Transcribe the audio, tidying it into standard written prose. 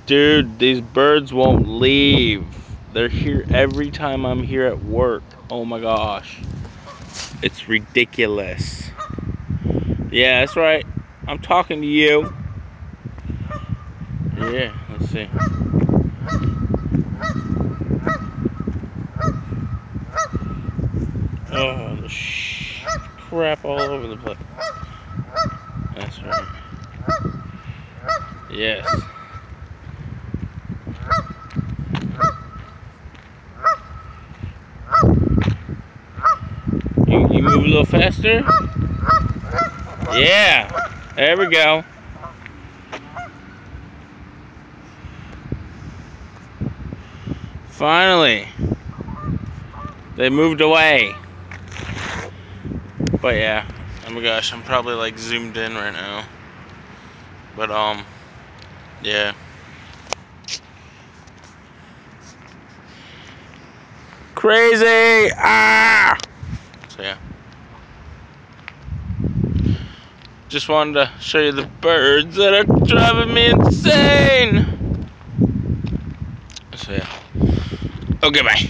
Dude, these birds won't leave. They're here every time I'm here at work. Oh my gosh. It's ridiculous. Yeah, that's right. I'm talking to you. Yeah, let's see. Oh, the crap all over the place. That's right. Yes. You move a little faster? Yeah. There we go. Finally. They moved away. But yeah. Oh my gosh, I'm probably like zoomed in right now. But yeah. Crazy! Ah! So yeah. Just wanted to show you the birds that are driving me insane! So yeah. Okay, bye.